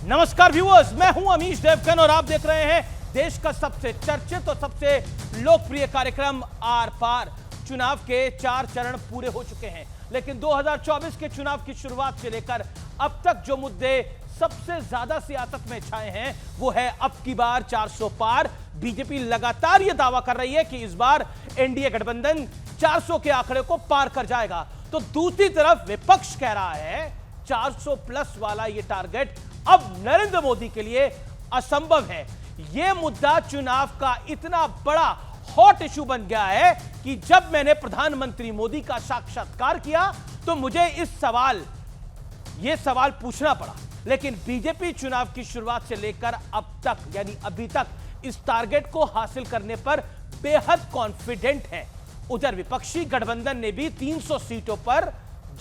नमस्कार व्यूअर्स, मैं हूं अमीश देवगन और आप देख रहे हैं देश का सबसे चर्चित और सबसे लोकप्रिय कार्यक्रम आर पार। चुनाव के 4 चरण पूरे हो चुके हैं, लेकिन 2024 के चुनाव की शुरुआत से लेकर अब तक जो मुद्दे सबसे ज्यादा सियासत में छाए हैं वो है अब की बार 400 पार। बीजेपी लगातार यह दावा कर रही है कि इस बार एनडीए गठबंधन 400 के आंकड़े को पार कर जाएगा, तो दूसरी तरफ विपक्ष कह रहा है 400 प्लस वाला यह टारगेट अब नरेंद्र मोदी के लिए असंभव है। यह मुद्दा चुनाव का इतना बड़ा हॉट इशू बन गया है कि जब मैंने प्रधानमंत्री मोदी का साक्षात्कार किया तो मुझे यह सवाल पूछना पड़ा। लेकिन बीजेपी चुनाव की शुरुआत से लेकर अब तक यानी अभी तक इस टारगेट को हासिल करने पर बेहद कॉन्फिडेंट है। उधर विपक्षी गठबंधन ने भी 300 सीटों पर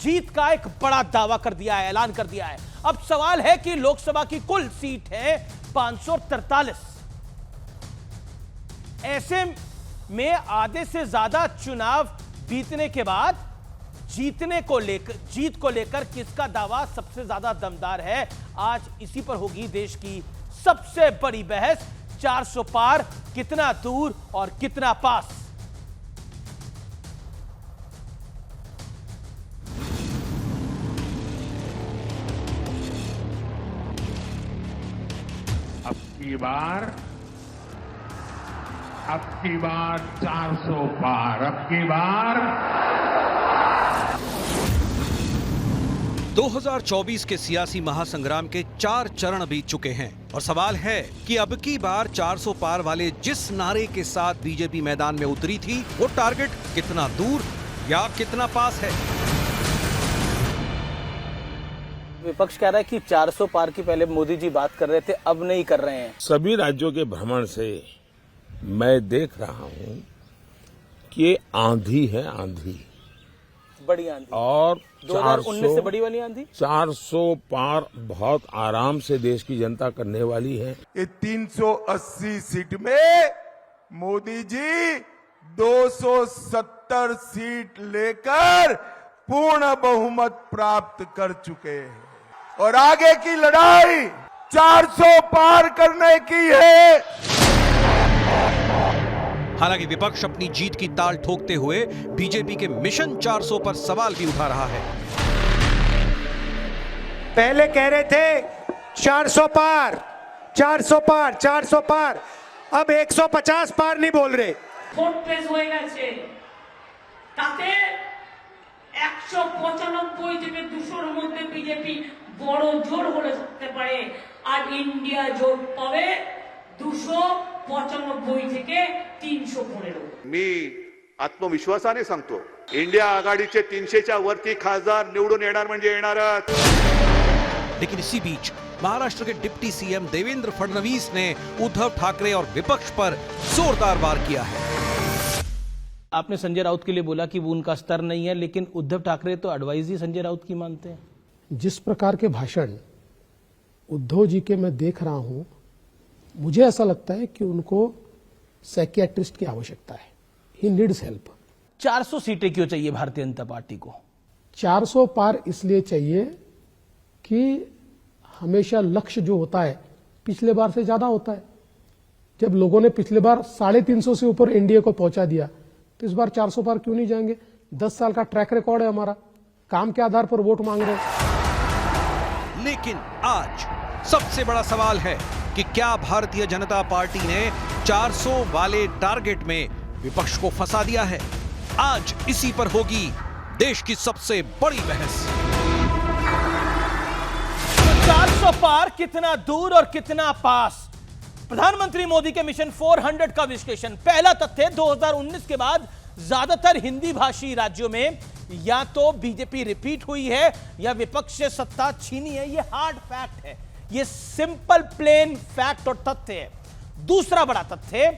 जीत का एक बड़ा दावा कर दिया है, ऐलान कर दिया है। अब सवाल है कि लोकसभा की कुल सीट है 543। ऐसे में आधे से ज्यादा चुनाव बीतने के बाद जीत को लेकर किसका दावा सबसे ज्यादा दमदार है, आज इसी पर होगी देश की सबसे बड़ी बहस। 400 पार कितना दूर और कितना पास। अब की बार 400 पार। अब की बार 2024 के सियासी महासंग्राम के 4 चरण बीत चुके हैं और सवाल है कि अब की बार 400 पार वाले जिस नारे के साथ बीजेपी मैदान में उतरी थी वो टारगेट कितना दूर या कितना पास है। विपक्ष कह रहा है कि 400 पार की पहले मोदी जी बात कर रहे थे, अब नहीं कर रहे हैं। सभी राज्यों के भ्रमण से मैं देख रहा हूं कि ये आंधी है, आंधी, बड़ी आंधी। और 2019 से बड़ी वाली आंधी। 400 पार बहुत आराम से देश की जनता करने वाली है। ये 380 सीट में मोदी जी 270 सीट लेकर पूर्ण बहुमत प्राप्त कर चुके हैं और आगे की लड़ाई 400 पार करने की है। हालांकि विपक्ष अपनी जीत की ताल ठोकते हुए बीजेपी के मिशन 400 पर सवाल भी उठा रहा है। पहले कह रहे थे 400 पार, 400 पार, 400 पार, अब 150 पार नहीं बोल रहे। ভোট পেশ হয়ে গেছে, তাতে 195 থেকে 200-র মধ্যে বিজেপি বড় জোর হলে থাকতে পারে, আর ইন্ডিয়া জোট পাবে 295 থেকে 315। मी आत्मविश्वासाने सांगतो, इंडिया आघाडीचे 300च्या वरती खासदार निवडून येणार म्हणजे येणारच। लेकिन इसी बीच महाराष्ट्र के डिप्टी सीएम देवेंद्र फडणवीस ने उद्धव ठाकरे और विपक्ष पर जोरदार वार किया है। आपने संजय राउत के लिए बोला कि वो उनका स्तर नहीं है, लेकिन उद्धव ठाकरे तो एडवाइस ही संजय राउत की मानते हैं। जिस प्रकार के भाषण उद्धव जी के मैं देख रहा हूं, मुझे ऐसा लगता है कि उनको साइकियाट्रिस्ट की आवश्यकता है। He needs help. 400 सीटें क्यों चाहिए भारतीय जनता पार्टी को? 400 पार इसलिए चाहिए कि हमेशा लक्ष्य जो होता है पिछले बार से ज्यादा होता है। जब लोगों ने पिछले बार 350 से ऊपर एनडीए को पहुंचा दिया, तो इस बार 400 पार क्यों नहीं जाएंगे? 10 साल का ट्रैक रिकॉर्ड है हमारा, काम के आधार पर वोट मांग रहे हैं। लेकिन आज सबसे बड़ा सवाल है कि क्या भारतीय जनता पार्टी ने 400 वाले टारगेट में विपक्ष को फंसा दिया है। आज इसी पर होगी देश की सबसे बड़ी बहस। 400 पार कितना दूर और कितना पास। प्रधानमंत्री मोदी के मिशन 400 का विश्लेषण। पहला तथ्य, 2019 के बाद ज्यादातर हिंदी भाषी राज्यों में या तो बीजेपी रिपीट हुई है या विपक्ष से सत्ता छीनी है। यह हार्ड फैक्ट है, यह सिंपल प्लेन फैक्ट और तथ्य है। दूसरा बड़ा तथ्य,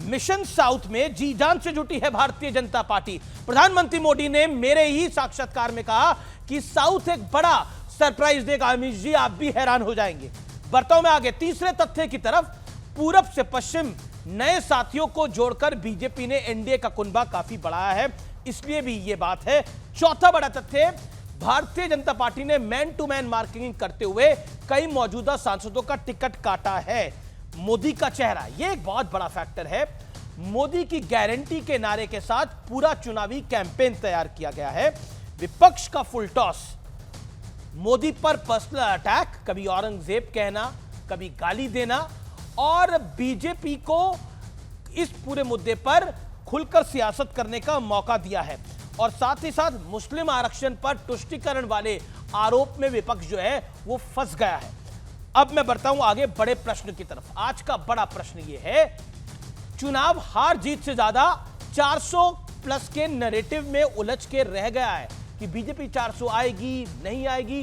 मिशन साउथ में जी जान से जुटी है भारतीय जनता पार्टी। प्रधानमंत्री मोदी ने मेरे ही साक्षात्कार में कहा कि साउथ एक बड़ा सरप्राइज देगा। अमित जी, आप भी हैरान हो जाएंगे। बढ़ता हूं मैं आगे तीसरे तथ्य की तरफ। पूरब से पश्चिम नए साथियों को जोड़कर बीजेपी ने एनडीए का कुनबा काफी बढ़ाया है, इसलिए भी यह बात है। चौथा बड़ा तथ्य, भारतीय जनता पार्टी ने मैन टू मैन मार्किंग करते हुए कई मौजूदा सांसदों का टिकट काटा है। मोदी का चेहरा, यह एक बहुत बड़ा फैक्टर है। मोदी की गारंटी के नारे के साथ पूरा चुनावी कैंपेन तैयार किया गया है। विपक्ष का फुल टॉस, मोदी पर पर्सनल अटैक, कभी औरंगजेब कहना, कभी गाली देना, और बीजेपी को इस पूरे मुद्दे पर खुलकर सियासत करने का मौका दिया है। और साथ ही साथ मुस्लिम आरक्षण पर तुष्टीकरण वाले आरोप में विपक्ष जो है वो फंस गया है। अब मैं बढ़ता हूं आगे बड़े प्रश्न की तरफ। आज का बड़ा प्रश्न ये है, चुनाव हार जीत से ज्यादा 400 प्लस के नैरेटिव में उलझ के रह गया है कि बीजेपी 400 आएगी नहीं आएगी।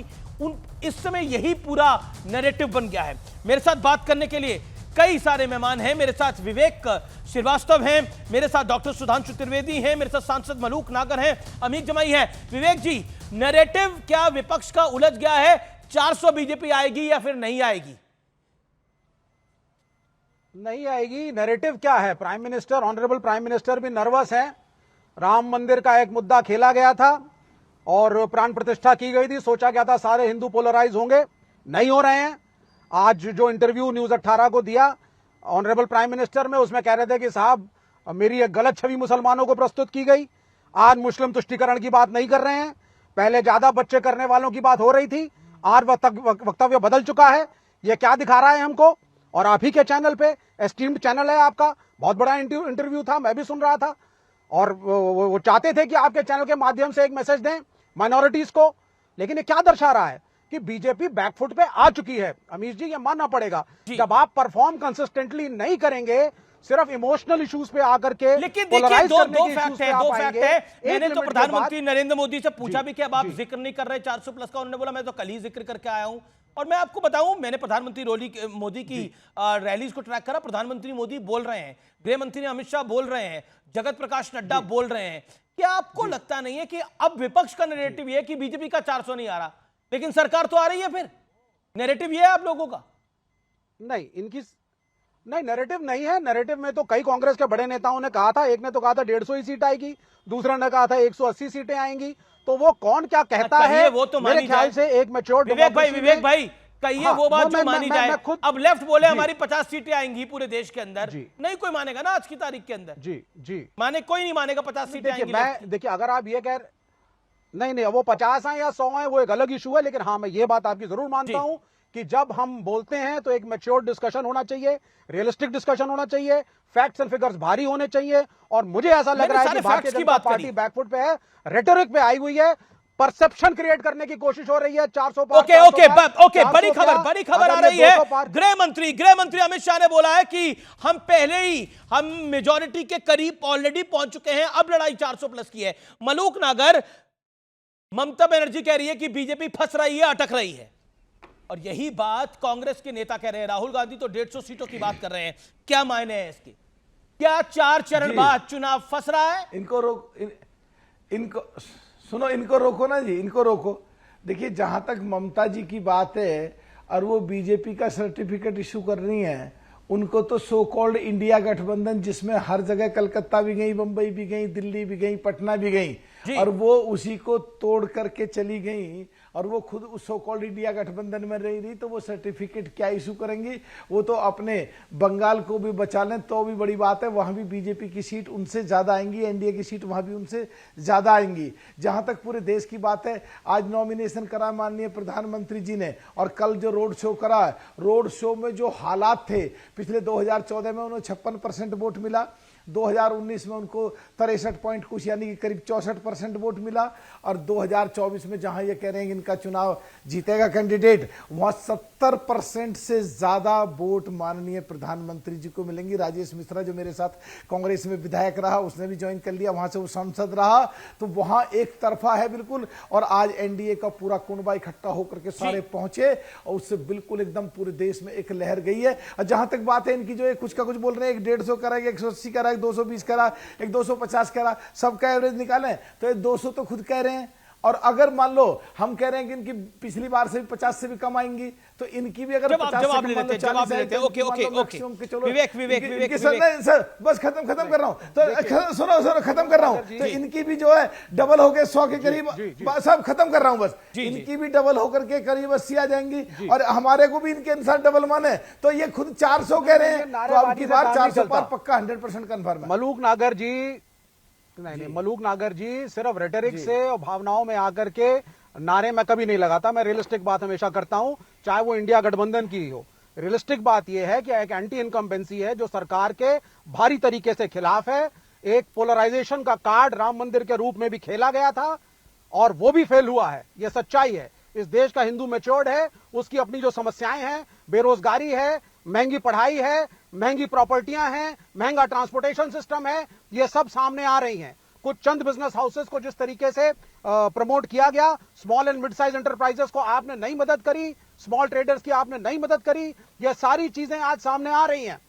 इस समय यही पूरा नैरेटिव बन गया है। मेरे साथ बात करने के लिए कई सारे मेहमान हैं। मेरे साथ विवेक श्रीवास्तव हैं, मेरे साथ डॉक्टर सुधांशु त्रिवेदी हैं, मेरे साथ सांसद मलूक नागर हैं, अमीर जमाई हैं। विवेक जी, नैरेटिव क्या विपक्ष का उलझ गया है? 400 बीजेपी आएगी या फिर नहीं आएगी? नहीं आएगी। नैरेटिव क्या है? Prime minister, honourable prime minister भी नर्वस हैं। राम मंदिर का एक मुद्दा खेला गया था और प्राण प्रतिष्ठा की गई थी, सोचा गया था सारे हिंदू पोलराइज होंगे, नहीं हो रहे हैं। आज जो इंटरव्यू न्यूज 18 को दिया ऑनरेबल प्राइम मिनिस्टर में, उसमें कह रहे थे कि साहब मेरी एक गलत छवि मुसलमानों को प्रस्तुत की गई। आज मुस्लिम तुष्टीकरण की बात नहीं कर रहे हैं, पहले ज्यादा बच्चे करने वालों की बात हो रही थी, आज वक्तव्य बदल चुका है। यह क्या दिखा रहा है हमको? और आप ही के चैनल पे, एस्टीम्ड चैनल है आपका, बहुत बड़ा इंटरव्यू था, मैं भी सुन रहा था, और वो चाहते थे कि आपके चैनल के माध्यम से एक मैसेज दें माइनॉरिटीज को। लेकिन ये क्या दर्शा रहा है कि बीजेपी बैकफुट पे आ चुकी है। अमीश जी, ये मानना पड़ेगा, जब आप परफॉर्म कंसिस्टेंटली नहीं करेंगे, सिर्फ इमोशनल इश्यूज पे आकर के। लेकिन देखिए दो फैक्ट है। मैंने तो प्रधानमंत्री नरेंद्र मोदी से पूछा भी कि अब आप जिक्र नहीं कर रहे 400 प्लस का, उन्होंने बोला मैं तो कल ही जिक्र करके आया हूं। और मैं आपको बताऊं, मैंने प्रधानमंत्री मोदी की रैलीज को ट्रैक करा। प्रधानमंत्री मोदी बोल रहे हैं, गृह मंत्री अमित शाह बोल रहे हैं, जगत प्रकाश नड्डा बोल रहे हैं। क्या आपको लगता नहीं है कि अब विपक्ष का नैरेटिव ये है कि बीजेपी का 400 नहीं आ रहा, लेकिन सरकार तो आ रही है? फिर नैरेटिव ये है आप लोगों का? नहीं, नैरेटिव नहीं है। नैरेटिव में तो कई कांग्रेस के बड़े नेताओं ने कहा था, एक ने तो कहा था 150 ही सीट आएगी, दूसरा ने कहा था 180 सीटें आएंगी। तो वो कौन क्या कहता है, वो तो मेरे ख्याल से एक मैच्योर विवेक भाई कहिए वो बात जो मानी जाए। अब लेफ्ट बोले हमारी 50 सीटें आएंगी पूरे देश के अंदर, नहीं कोई मानेगा ना आज की तारीख के अंदर। जी माने कोई नहीं मानेगा 50 सीटें आएंगी। देखिए अगर आप ये कह नहीं वो 50 है या 100 है वो एक अलग इशू है, लेकिन हाँ मैं ये बात आपकी जरूर मानता हूं कि जब हम बोलते हैं तो एक मैच्योर डिस्कशन होना चाहिए, रियलिस्टिक डिस्कशन होना चाहिए, फैक्ट्स एंड फिगर्स भारी होने चाहिए। और मुझे ऐसा लग रहा है कि भारतीय जनता पार्टी बैकफुट पे है, रेटोरिक पे आई हुई है, परसेप्शन क्रिएट करने की कोशिश हो रही है। 400 ओके, बड़ी खबर आ रही है। गृह मंत्री अमित शाह ने बोला है कि हम पहले ही मेजॉरिटी के करीब ऑलरेडी पहुंच चुके हैं, अब लड़ाई 400 प्लस की है। मलूक नागर, ममता बनर्जी कह रही है कि बीजेपी फंस रही है, अटक रही है, और यही बात कांग्रेस के नेता कह रहे हैं। राहुल गांधी तो 150 सीटों की बात कर रहे हैं। क्या मायने हैं इसके? क्या 4 चरण बाद चुनाव फंस रहा है? इनको रोको ना जी, इनको रोको। देखिए जहां तक ममता जी की बात है और वो बीजेपी का सर्टिफिकेट इशू कर रही है, उनको तो सो कॉल्ड इंडिया गठबंधन, जिसमें हर जगह कलकत्ता भी गई, बंबई भी गई, दिल्ली भी गई, पटना भी गई, और वो उसी को तोड़ करके चली गई, और वो खुद उस सो कॉल्ड इंडिया गठबंधन में रही, तो वो सर्टिफिकेट क्या इशू करेंगी? वो तो अपने बंगाल को भी बचा लें तो भी बड़ी बात है, वहां भी बीजेपी की सीट उनसे ज्यादा आएंगी, एनडीए की सीट वहां भी उनसे ज्यादा आएंगी। जहां तक पूरे देश की बात है, आज नॉमिनेशन करा माननीय प्रधानमंत्री जी ने, और कल जो रोड शो करा, रोड शो में जो हालात थे, पिछले 2014 में उन्हें 56% वोट मिला, 2019 में उनको 63 पॉइंट कुछ यानी कि करीब 64% वोट मिला, और 2024 में जहां ये कह रहे हैं कि इनका चुनाव जीतेगा कैंडिडेट, वहां 70% से ज्यादा वोट माननीय प्रधानमंत्री जी को मिलेंगी। राजेश मिश्रा जो मेरे साथ कांग्रेस में विधायक रहा, उसने भी ज्वाइन कर लिया, वहां से वो सांसद रहा, तो वहां एक तरफा है बिल्कुल। और आज एनडीए का पूरा कुनबा इकट्ठा होकर के सारे पहुंचे, और उससे बिल्कुल एकदम पूरे देश में एक लहर गई है। और जहां तक बात है इनकी, जो कुछ का कुछ बोल रहे हैं, एक 150 करा, 180 करा, 220 करा, एक 250 करा, सबका एवरेज निकालें तो 200 तो खुद कह रहे हैं, और अगर मान लो हम कह रहे हैं कि इनकी पिछली बार से भी 50 से भी कम आएंगी, तो इनकी भी अगर 50 से कम, जवाब ले लेते। ओके विवेक बस खत्म कर रहा हूं, तो सुनो खत्म कर रहा हूं। तो इनकी भी जो है डबल हो गए 100 के करीब, सब खत्म कर रहा हूं बस। इनकी भी डबल होकर के करीब 80 आ जाएंगी, और हमारे को भी इनके अनुसार डबल माने, तो ये खुद 400 कह रहे हैं, तो अब की बार 400 पार पक्का 100% कन्फर्म है। मलूक नागर जी नहीं, मलूक नागर जी सिर्फ रेटरिक से और भावनाओं में आकर के नारे मैं कभी नहीं लगाता। मैं रियलिस्टिक बात हमेशा करता हूं, चाहे वो इंडिया गठबंधन की हो। रियलिस्टिक बात यह है कि एक एंटी इनकम्बेंसी है जो सरकार के भारी तरीके से खिलाफ है। एक पोलराइजेशन का कार्ड राम मंदिर के रूप में भी खेला गया था और वो भी फेल हुआ है, यह सच्चाई है। इस देश का हिंदू मैच्योर्ड है, उसकी अपनी जो समस्याएं हैं, बेरोजगारी है, महंगी पढ़ाई है, महंगी प्रॉपर्टियां हैं, महंगा ट्रांसपोर्टेशन सिस्टम है, ये सब सामने आ रही हैं। कुछ चंद बिजनेस हाउसेस को जिस तरीके से प्रमोट किया गया, small and mid size enterprises को आपने नहीं मदद करी, स्मॉल ट्रेडर्स की आपने नहीं मदद करी, ये सारी चीजें आज सामने आ रही हैं।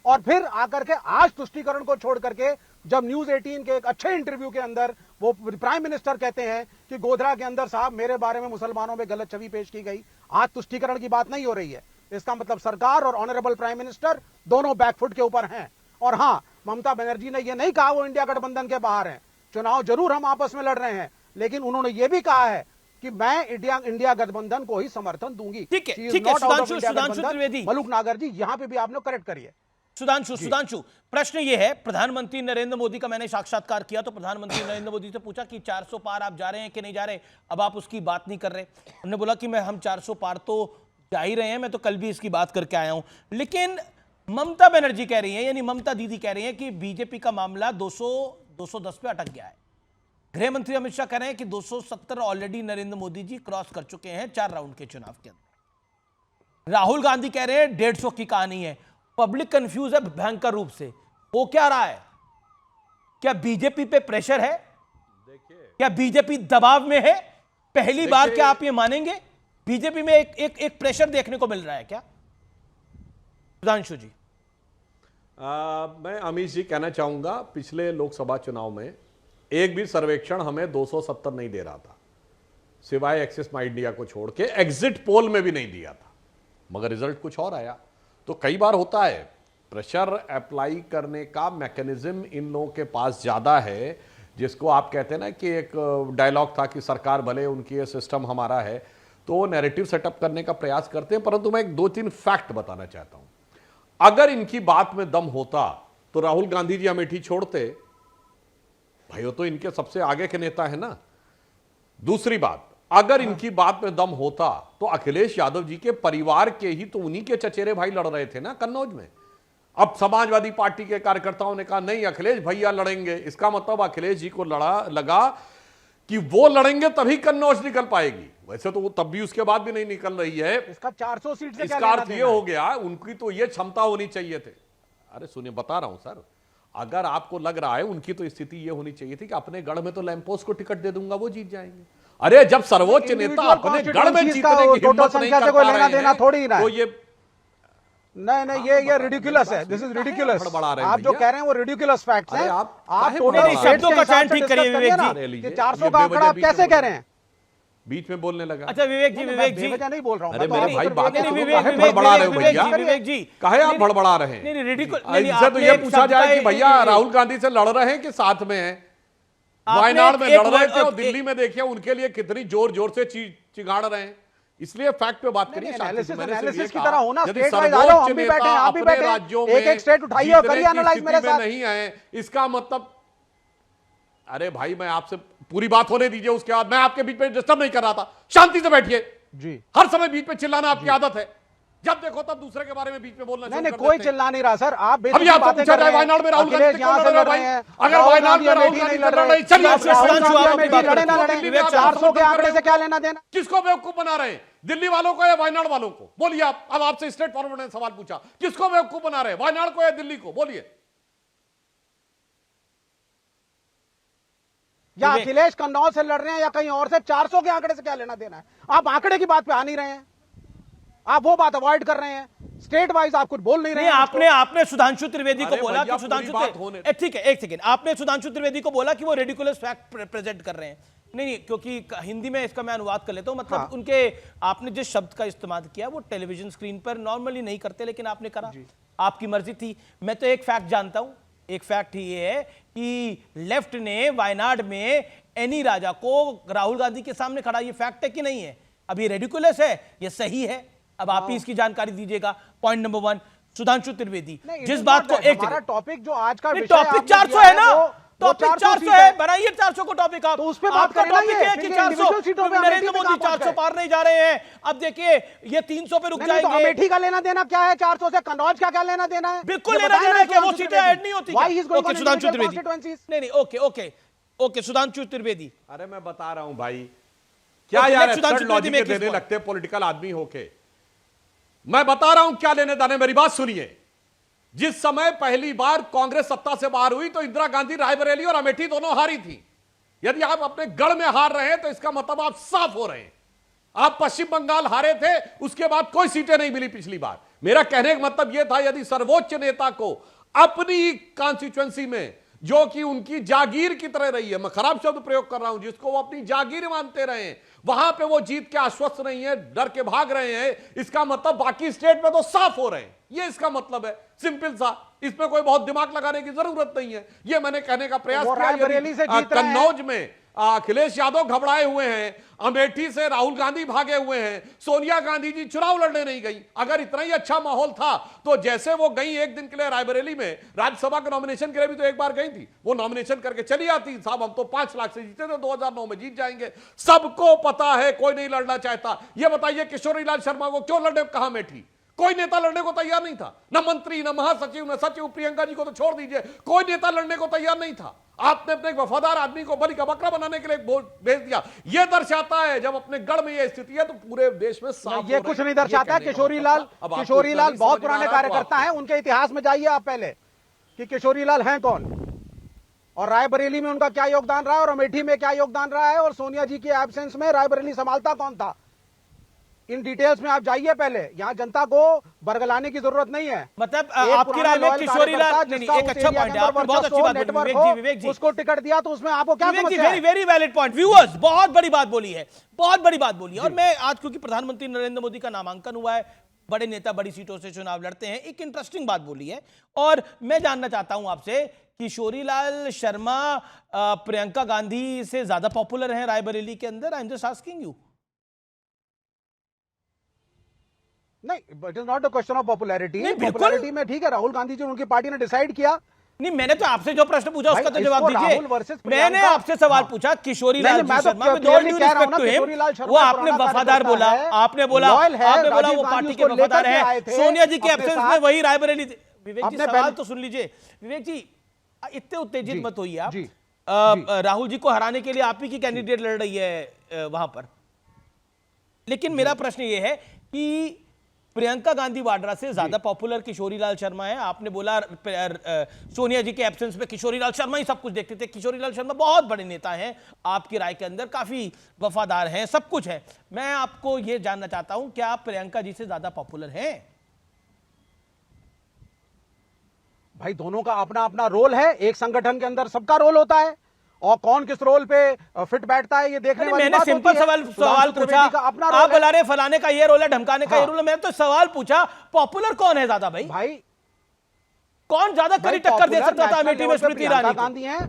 और फिर आकर के आज तुष्टीकरण को छोड़ करके जब न्यूज 18 के एक अच्छे इंटरव्यू के अंदर वो प्राइम मिनिस्टर कहते हैं कि गोधरा के अंदर साहब मेरे बारे में मुसलमानों में गलत छवि पेश की गई, आज तुष्टीकरण की बात नहीं हो रही है। इसका मतलब सरकार और ऑनरेबल प्राइम मिनिस्टर दोनों बैकफुट के ऊपर हैं। और हां, ममता बनर्जी ने यह नहीं कहा वो इंडिया गठबंधन के बाहर हैं। चुनाव जरूर हम आपस में लड़ रहे हैं, लेकिन उन्होंने यह भी कहा है कि मैं इंडिया गठबंधन को ही समर्थन दूंगी। ठीक है सुधांशु त्रिवेदी, मलूक नागर जी यहां पे भी आपने करेक्ट करिए। सुधांशु प्रश्न ये है, प्रधानमंत्री नरेंद्र मोदी का मैंने साक्षात्कार किया तो प्रधानमंत्री नरेंद्र मोदी से पूछा कि 400 पार आप जा रहे हैं कि नहीं जा रहे, अब आप उसकी बात नहीं कर रहे। उन्होंने बोला कि हम 400 पार तो जा ही रहे हैं, मैं तो कल भी इसकी बात करके आया हूं। लेकिन ममता बनर्जी कह रही है, यानी ममता दीदी कह रही है कि बीजेपी का मामला 210 पे अटक गया है। गृह मंत्री अमित शाह कह रहे हैं कि 270 ऑलरेडी नरेंद्र मोदी जी क्रॉस कर चुके हैं 4 राउंड के चुनाव के अंदर। राहुल गांधी कह रहे हैं 150 की कहानी है। पब्लिक कंफ्यूज है भयंकर रूप से। वो क्या रहा है? क्या बीजेपी पे प्रेशर है? क्या बीजेपी दबाव में है? पहली बार क्या आप ये मानेंगे बीजेपी में एक प्रेशर देखने को मिल रहा है क्या? सुधांशु जी, मैं अमित जी कहना चाहूंगा, पिछले लोकसभा चुनाव में एक भी सर्वेक्षण हमें 270 नहीं दे रहा था, सिवाय एक्सिस माई इंडिया को छोड़ के। एग्जिट पोल में भी नहीं दिया था, मगर रिजल्ट कुछ और आया। तो कई बार होता है प्रेशर अप्लाई करने का मैकेनिज्म इन लोगों के पास ज्यादा है, जिसको आप कहते हैं ना कि एक डायलॉग था कि सरकार भले उनकी ये सिस्टम हमारा है, तो वो नैरेटिव सेटअप करने का प्रयास करते हैं। परंतु मैं 2-3 फैक्ट बताना चाहता हूं। अगर इनकी बात में दम होता तो राहुल गांधी जी अमेठी छोड़ते भाई, वो तो इनके सबसे आगे के नेता है ना। दूसरी बात, अगर इनकी बात में दम होता तो अखिलेश यादव जी के परिवार के ही तो उन्हीं के चचेरे भाई लड़ रहे थे ना कन्नौज में। अब समाजवादी पार्टी के कार्यकर्ताओं ने कहा नहीं अखिलेश भैया लड़ेंगे, इसका मतलब अखिलेश जी को लगा कि वो लड़ेंगे तभी कन्नौज निकल पाएगी। वैसे तो वो तब भी उसके बाद भी नहीं निकल रही है। इसका 400 सीट से इसका अर्थ ये हो गया उनकी तो ये क्षमता होनी चाहिए थे। अरे सुनिए, बता रहा हूं सर, अगर आपको लग रहा है उनकी तो स्थिति ये होनी चाहिए थी कि अपने गढ़ में तो लैंपोस्ट को टिकट दे दूंगा वो जीत जाएंगे। अरे जब सर्वोच्च नेता अपने गढ़ में जीतने की हिम्मत नहीं कर पा रहे हैं थोड़ी ना, तो ये नहीं ये रिडिकुलस है। This is ridiculous. आप जो कह रहे हैं वो रिडिकुलस फैक्ट्स हैं। आप टोटल शब्दों का चयन ठीक करिए विवेक जी। 400 का आंकड़ा आप कैसे कह रहे हैं? बीच में बोलने लगा। अच्छा विवेक जी नहीं बोल रहा हूं। अरे मेरे भाई बात भड़बड़ा रहे हो भैया, विवेक जी कहे आप भड़बड़ा रहे हैं? इनसे तो ये पूछा जाए कि भैया राहुल गांधी से लड़ रहे हैं कि साथ में हैं? वायनाड में लड़ रहे थे और दिल्ली में देखिए उनके लिए कितनी जोर जोर से चिगाड़ रहे हैं। इसलिए फैक्ट पे बात करिए। एनालिसिस की तरह होना, स्टेट वाइज आ जाओ, हम भी बैठे हैं, आप भी बैठे हैं, एक स्टेट उठाइए और करिए एनालाइज मेरे साथ। नहीं है इसका मतलब, अरे भाई मैं आपसे पूरी बात होने दीजिए, उसके बाद मैं आपके बीच में डिस्टर्ब नहीं कर रहा था। शांति से बैठिए जी। हर समय बीच में चिल्लाना आपकी आदत है, जब देखो तब दूसरे के बारे में बीच में बोलना। नहीं कोई चिल्ला नहीं रहा सर। आप अभी आपसे पूछा जाए वायनाड में राहुल गांधी यहां से लड़ रहे हैं, अगर वायनाड में राहुल गांधी लड़ रहे हैं, चलिए लड़े ना लड़े, 400 के आंकड़े से क्या लेना देना? किसको बेवकूफ बना रहे हैं, दिल्ली वालों को या वायनाड वालों को? बोलिए आप। अब आपसे स्ट्रेट फॉरवर्ड ने सवाल पूछा, किसको बेवकूफ बना रहे हैं, वायनाड को या दिल्ली को? बोलिए। या अखिलेश कन्नौज से लड़ रहे हैं या कहीं और से, 400 के आंकड़े से क्या लेना देना है? आप आंकड़े की बात पे आ नहीं रहे हैं, आप वो बात अवॉइड कर रहे हैं। स्टेट वाइज आप कुछ बोल नहीं रहे हैं। आपने सुधांशु त्रिवेदी को बोला कि सुधांशु, ठीक है एक सेकंड, आपने सुधांशु त्रिवेदी को बोला कि वो रेडिकुलस फैक्ट प्रेजेंट कर रहे हैं। नहीं, क्योंकि हिंदी में इसका मैं अनुवाद कर लेता हूं। मतलब उनके, आपने जिस शब्द का इस्तेमाल किया वो टेलीविजन स्क्रीन पर नॉर्मली नहीं करते, लेकिन आपने करा, आपकी मर्जी थी। मैं तो एक फैक्ट जानता हूं, एक फैक्ट ये है कि लेफ्ट ने वायनाड में एनी राजा को राहुल गांधी के सामने खड़ा, ये फैक्ट है कि नहीं है? अब ये रेडिकुलस है, ये सही है? अब आप ही इसकी जानकारी दीजिएगा। पॉइंट नंबर 1, सुधांशु त्रिवेदी, जिस बात को एक टॉपिक जो आज का टॉपिक 400 है ना, टॉपिक 400 है, बनाइए 400 को टॉपिक। आप तो उस पे बात करें ना, ये कि 400 नरेंद्र मोदी 400 पार नहीं जा रहे हैं। अब देखिए ये 300 पे रुक जाएंगे। तो अमेठी का लेना देना क्या है 400 से? कन्नौज का क्या लेना देना है? बिल्कुल लेना देना है, क्या वो सीटें ऐड नहीं होती? ओके सुधांशु त्रिवेदी, नहीं, ओके सुधांशु त्रिवेदी। अरे मैं बता रहा हूं भाई, क्या यार लॉजिक देने लगते हैं पॉलिटिकल आदमी होके। मैं बता रहा हूं क्या लेने देने, मेरी बात सुनिए। जिस समय पहली बार कांग्रेस सत्ता से बाहर हुई तो इंदिरा गांधी रायबरेली और अमेठी दोनों हारी थी। यदि आप अपने गढ़ में हार रहे हैं तो इसका मतलब आप साफ हो रहे हैं। आप पश्चिम बंगाल हारे थे, उसके बाद कोई सीटें नहीं मिली पिछली बार। मेरा कहने का मतलब यह था, यदि सर्वोच्च नेता को अपनी कॉन्स्टिट्यूएंसी में, जो कि उनकी जागीर की तरह रही है, मैं खराब शब्द प्रयोग कर रहा हूं, जिसको वो अपनी जागीर मानते रहे, वहां पे वो जीत के आश्वस्त नहीं है, डर के भाग रहे हैं, इसका मतलब बाकी स्टेट में तो साफ हो रहे हैं। ये इसका मतलब है, सिंपल सा, इसमें कोई बहुत दिमाग लगाने की जरूरत नहीं है। ये मैंने कहने का प्रयास किया। कन्नौज में अखिलेश यादव घबराए हुए हैं, अमेठी से राहुल गांधी भागे हुए हैं, सोनिया गांधी जी चुनाव लड़ने नहीं गई। अगर इतना ही अच्छा माहौल था तो जैसे वो गई एक दिन के लिए रायबरेली में, राज्यसभा के नॉमिनेशन के लिए भी तो एक बार गई थी, वो नॉमिनेशन करके चली आती, साहब हम तो 5 लाख से जीते थे, 2009 में जीत जाएंगे। सबको पता है कोई नहीं लड़ना चाहता। ये बताइए किशोरी लाल शर्मा को क्यों लड़ने कहा अमेठी? कोई नेता लड़ने को तैयार नहीं था, न मंत्री, न महासचिव, न सचिव। प्रियंका जी को तो छोड़ दीजिए, कोई नेता लड़ने को तैयार नहीं था। आपने अपने वफादार आदमी को बलि का बकरा बनाने के लिए भेज दिया। यह दर्शाता है जब अपने गढ़ में यह स्थिति है तो पूरे देश में साफ। ये कुछ नहीं दर्शाता है। किशोरी लाल बहुत पुराने कार्यकर्ता हैं, उनके इतिहास में जाइए आप पहले कि किशोरी लाल हैं कौन, और रायबरेली में उनका क्या योगदान रहा है, और अमेठी में क्या योगदान रहा है, और सोनिया जी की एब्सेंस में रायबरेली संभालता कौन था। इन डिटेल्स में आप जाइए पहले। यहाँ जनता को बरगलाने की जरूरत नहीं है। मतलब आपकी राय में किशोरी लाल, एक अच्छा पॉइंट है, आपने बहुत अच्छी बात बोली विवेक जी। उसको टिकट दिया तो उसमें आपको क्या समस्या है? Very very valid point. Viewers, बहुत बड़ी बात बोली है, बहुत बड़ी बात बोली है। और मैं आज, क्योंकि प्रधानमंत्री नरेंद्र मोदी का नामांकन हुआ है, बड़े नेता बड़ी सीटों से चुनाव लड़ते हैं, एक इंटरेस्टिंग बात बोली है। और मैं जानना चाहता हूं आपसे, किशोरी लाल शर्मा प्रियंका गांधी से ज्यादा पॉपुलर हैं रायबरेली के अंदर? I am just asking you. नहीं, it is not a question of popularity. Popularity में ठीक है, राहुल गांधी जी उनकी पार्टी ने डिसाइड किया। नहीं, मैंने तो आपसे जो प्रश्न पूछा उसका तो जवाब दीजिए। मैंने आपसे सवाल पूछा किशोरी लाल शर्मा, वो आपने वफादार बोला, आपने बोला वो पार्टी के वफादार है, सोनिया जी के एब्सेंस में वही रायबरेली। विवेक जी सवाल तो सुन लीजिए। विवेक जी इतने उत्तेजित मत होइए आप। राहुल जी को हराने के लिए आप ही की कैंडिडेट लड़ रही है वहां पर, लेकिन मेरा प्रश्न ये है कि प्रियंका गांधी वाड्रा से ज्यादा पॉपुलर किशोरी लाल शर्मा है। आपने बोला सोनिया जी के एब्सेंस में किशोरी लाल शर्मा ही सब कुछ देखते थे। किशोरी लाल शर्मा बहुत बड़े नेता हैं, आपकी राय के अंदर काफी वफादार हैं, सब कुछ है। मैं आपको यह जानना चाहता हूं, क्या आप प्रियंका जी से ज्यादा पॉपुलर हैं? भाई दोनों का अपना अपना रोल है, एक संगठन के अंदर सबका रोल होता है, और कौन किस रोल पे फिट बैठता है ये देखने वाली मैंने बात सिंपल सवाल पूछा। आप बता रहे फलाने का ये रोल है, ढमकाने का ये रोल है। मैंने तो सवाल पूछा पॉपुलर कौन है ज्यादा? भाई कौन ज्यादा कड़ी टक्कर दे सकता था अमेठी में स्मृति ईरानी गांधी हैं?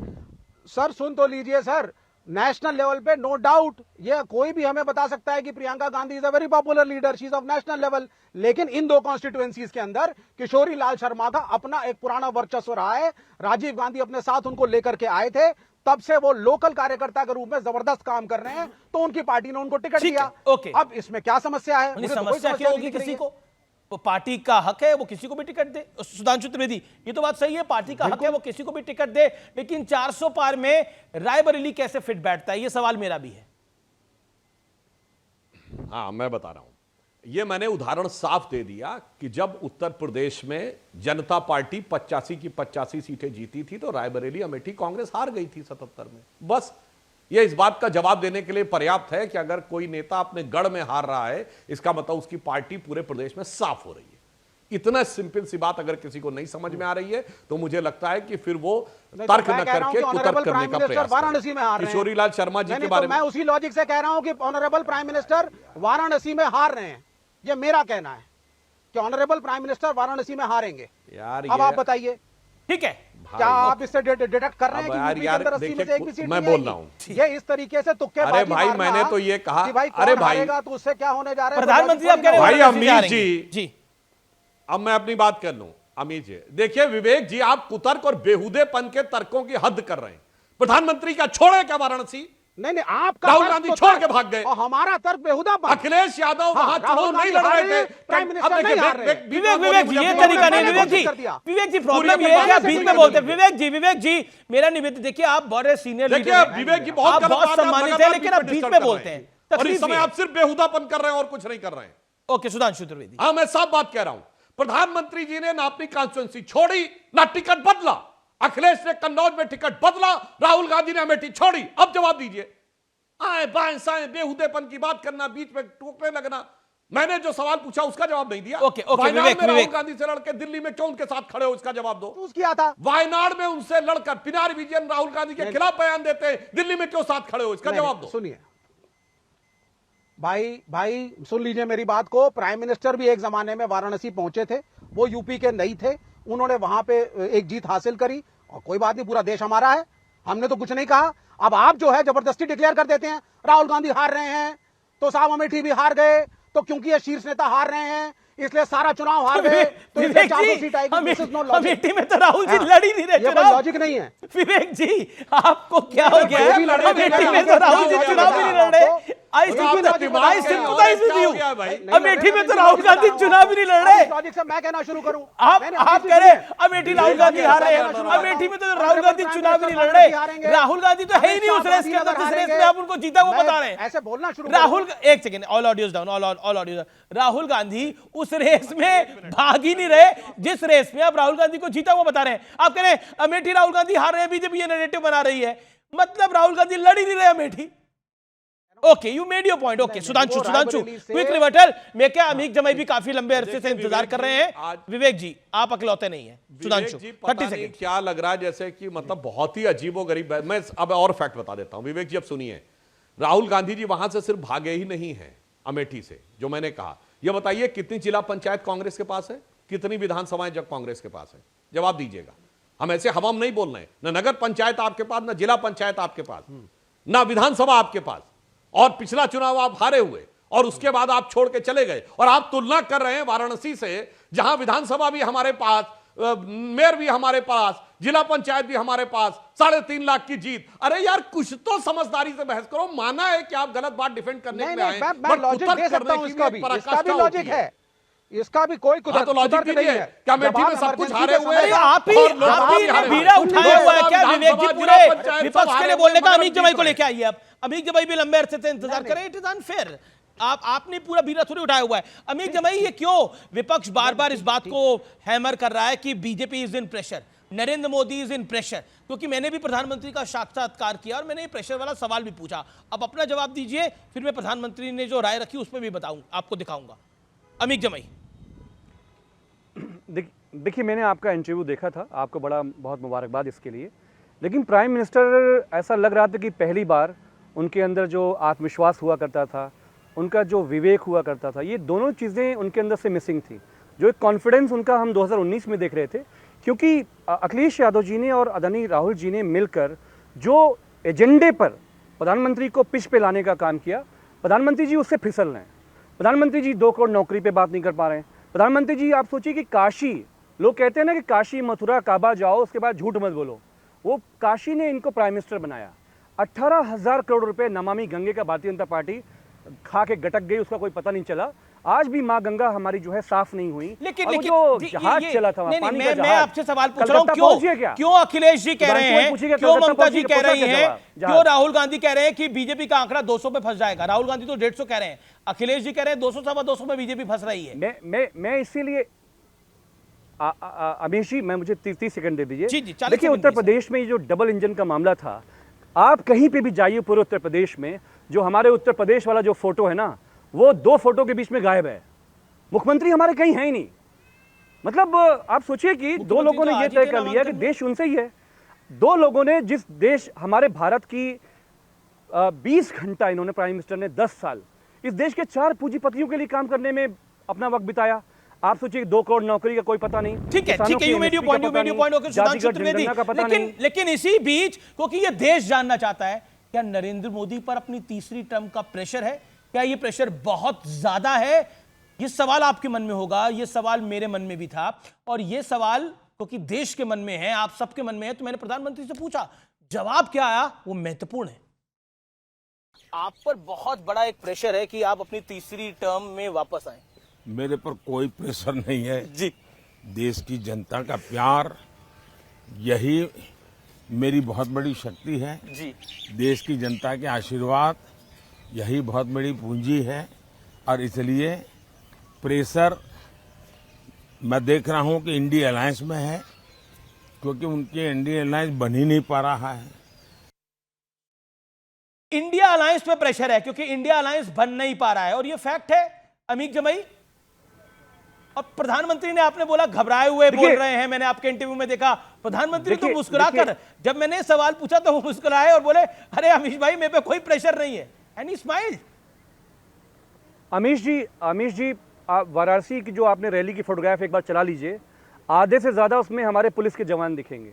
सर सुन तो लीजिए सर, नेशनल लेवल पे नो डाउट ये कोई भी हमें बता सकता है कि Priyanka Gandhi is a very popular leader, she is of national level. लेकिन इन दो कॉन्स्टिट्यूएंसीज के अंदर किशोरी लाल शर्मा का अपना एक पुराना वर्चस्व रहा है। राजीव गांधी अपने साथ उनको लेकर के आए थे, तब से वो लोकल कार्यकर्ता के रूप में जबरदस्त काम कर रहे हैं, तो उनकी पार्टी ने उनको टिकट दिया। अब इसमें क्या समस्या है? समस्या क्या होगी? किसी को वो पार्टी का हक है, वो किसी को भी टिकट दे। सुधांशु त्रिवेदी, ये तो बात सही है, पार्टी का हक है, वो किसी को भी टिकट दे, लेकिन 400 पार में रायबरेली कैसे फिट बैठता है, ये सवाल मेरा भी है। हाँ, मैं बता रहा हूं। ये मैंने उदाहरण साफ दे दिया कि जब उत्तर प्रदेश में जनता पार्टी 85 की 85 सीटें जीती थी तो रायबरेली अमेठी कांग्रेस हार गई थी 77 में। बस ये इस बात का जवाब देने के लिए पर्याप्त है कि अगर कोई नेता अपने गढ़ में हार रहा है, इसका मतलब उसकी पार्टी पूरे प्रदेश में साफ हो रही है। इतना सिंपल सी बात अगर किसी को नहीं समझ में आ रही है तो मुझे लगता है कि फिर वो तर्क न करके कुतर्क करने का प्रयास वाराणसी में हार रहे हैं। किशोरीलाल शर्मा जी के बारे में मैं उसी लॉजिक से कह रहा हूं कि ऑनरेबल प्राइम मिनिस्टर वाराणसी में हार रहे हैं। ये मेरा कहना है कि ऑनरेबल प्राइम मिनिस्टर वाराणसी में हारेंगे। यार अब आप बताइए, ठीक है, क्या आप इससे डिटेक्ट कर रहे हैं कि यूपी के अंदर 80 में से एक भी सीट मैं नहीं बोल रहा आएगी? हूं ये इस तरीके से तुक्केबाजी अरे भाई मारना मैंने तो ये कहा कि भाई अरे कौन भाई हारेगा तो उससे क्या होने जा रहा है। प्रधानमंत्री आप कह रहे हैं भाई वाराणसी से अमीर हारेंगे। जी अब मैं अपनी बात कर लूं। अमीर जी देखिए, विवेक जी आप कुतर्क और बेहुदेपन के तर्कों की हद कर रहे हैं। प्रधानमंत्री का छोड़े क्या वाराणसी? नहीं आपका राहुल गांधी छोड़ के भाग गए और हमारा तर्क बेहुदा। अखिलेश यादव वहां चुनाव नहीं लड़ रहे थे। प्राइम मिनिस्टर नहीं हार रहे। विवेक जी ये तरीका नहीं। विवेक जी प्रॉब्लम ये है कि आप बीच में बोलते हैं। विवेक जी मेरा निवेदन, देखिए आप बड़े सीनियर लीडर हैं, विवेक जी बहुत सम्मानित है, लेकिन आप बीच में बोलते हैं और इस समय आप सिर्फ बेहुदापन कर रहे हैं और कुछ नहीं कर रहे हैं। ओके, सुधांशु त्रिवेदी। हाँ, मैं साफ बात कह रहा हूं। प्रधानमंत्री जी ने ना अपनी कॉन्स्टिट्यूंसी छोड़ी ना टिकट बदला। अखिलेश ने कन्नौज में टिकट बदला, राहुल गांधी ने अमेठी छोड़ी। अब जवाब दीजिए। आए बाएं साएं बेहुदेपन की बात करना, बीच में टोकने लगना। मैंने जो सवाल पूछा उसका जवाब नहीं दिया। ओके, विवेक, राहुल गांधी से लड़के दिल्ली में क्यों उनके साथ खड़े हो, इसका जवाब दो। किया था वायनाड में उनसे लड़कर पिनारी विजयन राहुल गांधी के खिलाफ बयान देते हैं, दिल्ली में क्यों साथ खड़े हो, इसका जवाब दो। सुनिए भाई सुन लीजिए मेरी बात को। प्राइम मिनिस्टर भी एक जमाने में वाराणसी पहुंचे थे, वो यूपी के नहीं थे, उन्होंने वहां पे एक जीत हासिल करी और कोई बात नहीं, पूरा देश हमारा है, हमने तो कुछ नहीं कहा। अब आप जो है जबरदस्ती डिक्लेयर कर देते हैं राहुल गांधी हार रहे हैं तो साहब अमेठी भी हार गए, तो क्योंकि ये शीर्ष नेता हार रहे हैं इसलिए सारा चुनाव हार गए, तो इसलिए 400 सीट आएगी। अमेठी में तो राहुल जी लड़ ही नहीं रहे चुनाव। लॉजिक नहीं है विवेक जी, आपको क्या हो गया? अमेठी में तो राहुल जी चुनाव ही नहीं लड़ रहे। आई सिंपैथाइज विद यू। अमेठी में तो राहुल गांधी चुनाव ही नहीं लड़ रहे। लॉजिक से मैं कहना शुरू करूं, आप कह रहे हैं अमेठी राहुल गांधी हार रहे हैं। अमेठी में तो राहुल गांधी चुनाव ही नहीं लड़ रहे। राहुल गांधी तो है ही नहीं उस रेस के अंदर, जिस रेस में आप उनको जीता वो बता रहे हैं। ऐसे बोलना शुरू राहुल, एक second, all audios down, all audios. Rahul Gandhi उस रेस में भाग ही नहीं रहे जिस रेस में आप राहुल गांधी को जीता वो बता रहे हैं। आप कह रहे हैं अमेठी राहुल गांधी हार रहे हैं, बीजेपी ये नैरेटिव बना रही है, मतलब राहुल गांधी लड़ ही नहीं रहे Amethi. Okay, you made your point. Okay, Sudhanshu quick rebuttal. मैं क्या अमीक जमाई भी काफी लंबे अरसे से इंतजार कर रहे हैं। विवेक जी आप अकेलौते नहीं है। सुधांशु 30 सेकंड। क्या लग रहा है जैसे कि मतलब बहुत ही अजीबोगरीब। मैं अब और फैक्ट बता देता हूं। विवेक जी अब सुनिए, राहुल गांधी जी वहां से सिर्फ भागे ही नहीं है अमेठी से, जो मैंने कहा। यह बताइए कितनी जिला पंचायत कांग्रेस के पास है, कितनी विधानसभाएं जब कांग्रेस के पास है? जवाब दीजिएगा। हम ऐसे हवा में नहीं बोल रहे हैं। ना नगर पंचायत आपके पास, ना जिला पंचायत आपके पास, ना विधानसभा आपके पास। और पिछला चुनाव आप हारे हुए और उसके बाद आप छोड़ के चले गए। और आप तुलना कर रहे हैं वाराणसी से, जहां विधानसभा भी हमारे पास, मेयर भी हमारे पास, जिला पंचायत भी हमारे पास, 3.5 लाख की जीत। अरे यार कुछ तो समझदारी से बहस करो। माना है कि आप गलत बात डिफेंड करने के लिए आए, मैं लॉजिक दे सकता हूं, इसका भी लॉजिक है, इसका भी कोई कुछ तो लॉजिक नहीं है। क्या अमेठी में सब कुछ हारे हुए हैं? आप ही बीड़ा उठाया हुआ है क्या विवेक जी? पूरे विपक्ष के लिए बोलने का अमीक जमाई को लेके आइए। आप अमीक जमाई भी लंबे अरसे से इंतजार करें। It is unfair. आपने पूरा बीड़ा थोड़ी उठाया हुआ है। अमीक जमाई, ये क्यों विपक्ष बार बार इस बात को हैमर कर रहा है कि BJP is in pressure, Narendra Modi is in pressure? क्योंकि मैंने भी प्रधानमंत्री का साक्षात्कार किया और मैंने ये प्रेशर वाला सवाल भी पूछा। अब अपना जवाब दीजिए, फिर मैं प्रधानमंत्री ने जो राय रखी उसमें भी बताऊं, आपको दिखाऊंगा। अमीक जमाई। देखिए, मैंने आपका इंटरव्यू देखा था, आपको बहुत मुबारकबाद इसके लिए। लेकिन प्राइम मिनिस्टर ऐसा लग रहा था कि पहली बार उनके अंदर जो आत्मविश्वास हुआ करता था, उनका जो विवेक हुआ करता था, ये दोनों चीज़ें उनके अंदर से मिसिंग थी। जो एक कॉन्फिडेंस उनका हम 2019 में देख रहे थे, क्योंकि अखिलेश यादव जी ने और आदरणीय राहुल जी ने मिलकर जो एजेंडे पर प्रधानमंत्री को पिच पे लाने का काम किया, प्रधानमंत्री जी उससे फिसल रहे हैं। प्रधानमंत्री जी 2 करोड़ नौकरी पे बात नहीं कर पा रहे हैं। प्रधानमंत्री जी आप सोचिए कि काशी, लोग कहते हैं ना कि काशी मथुरा काबा जाओ उसके बाद झूठ मत बोलो, वो काशी ने इनको प्राइम मिनिस्टर बनाया। 18,000 करोड़ रुपए नमामि गंगे का भारतीय जनता पार्टी खा के गटक गई, उसका कोई पता नहीं चला। आज भी मां गंगा हमारी जो है साफ नहीं हुई। लेकिन जो जहाज चला था, मैं आपसे सवाल पूछ रहा हूं, क्यों अखिलेश जी कह रहे हैं, क्यों ममता जी कह रही हैं, क्यों राहुल गांधी कह रहे हैं कि बीजेपी का आंकड़ा 200 पे फंस जाएगा? राहुल गांधी तो 150 कह रहे हैं, अखिलेश जी कह रहे हैं 200 सवा 200 में बीजेपी फंस रही है। मैं इसीलिए अमीश जी, मैं मुझे 30 सेकंड दे दीजिए। देखिए, उत्तर प्रदेश में जो डबल इंजन का मामला था, आप कहीं पे भी जाइए पूरे उत्तर प्रदेश में, जो हमारे उत्तर प्रदेश वाला जो फोटो है ना, वो 2 फोटो के बीच में गायब है। मुख्यमंत्री हमारे कहीं है ही नहीं। मतलब आप सोचिए कि दो लोगों ने ये तय कर लिया कि देश उनसे ही है। दो लोगों ने जिस देश हमारे भारत की 20 घंटा इन्होंने प्राइम मिनिस्टर ने 10 साल इस देश के 4 पूंजीपतियों के लिए काम करने में अपना वक्त बिताया। आप सोचिए 2 करोड़ नौकरी का कोई पता नहीं। ठीक है, you made your point okay Sudhanshu Trivedi. लेकिन इसी बीच क्योंकि ये देश जानना चाहता है क्या नरेंद्र मोदी पर अपनी तीसरी टर्म का प्रेशर है, क्या ये प्रेशर बहुत ज्यादा है? ये सवाल आपके मन में होगा, ये सवाल मेरे मन में भी था, और ये सवाल क्योंकि देश के मन में है, आप सबके मन में है, तो मैंने प्रधानमंत्री से पूछा, जवाब क्या आया वो महत्वपूर्ण है। आप पर बहुत बड़ा एक प्रेशर है कि आप अपनी तीसरी टर्म में वापस आए। मेरे पर कोई प्रेशर नहीं है जी। देश की जनता का प्यार यही मेरी बहुत बड़ी शक्ति है जी। देश की जनता के आशीर्वाद यही बहुत बड़ी पूंजी है, और इसलिए प्रेशर मैं देख रहा हूं कि इंडिया अलायंस में है, क्योंकि उनके इंडिया अलायंस बन ही नहीं पा रहा है। इंडिया अलायंस पे प्रेशर है क्योंकि इंडिया अलायंस बन नहीं पा रहा है, और ये फैक्ट है अमीक जमई। अब प्रधानमंत्री ने, आपने बोला घबराए हुए बोल रहे हैं, मैंने आपके इंटरव्यू में देखा प्रधानमंत्री तो मुस्कुराकर, जब मैंने सवाल पूछा तो वो मुस्कुराए और बोले अरे अमीश भाई मेरे पे कोई प्रेशर नहीं है, एंड ही स्माइल्ड। अमीश जी आप वाराणसी की जो आपने रैली की फोटोग्राफ एक बार चला लीजिए, आधे से ज्यादा उसमें हमारे पुलिस के जवान दिखेंगे।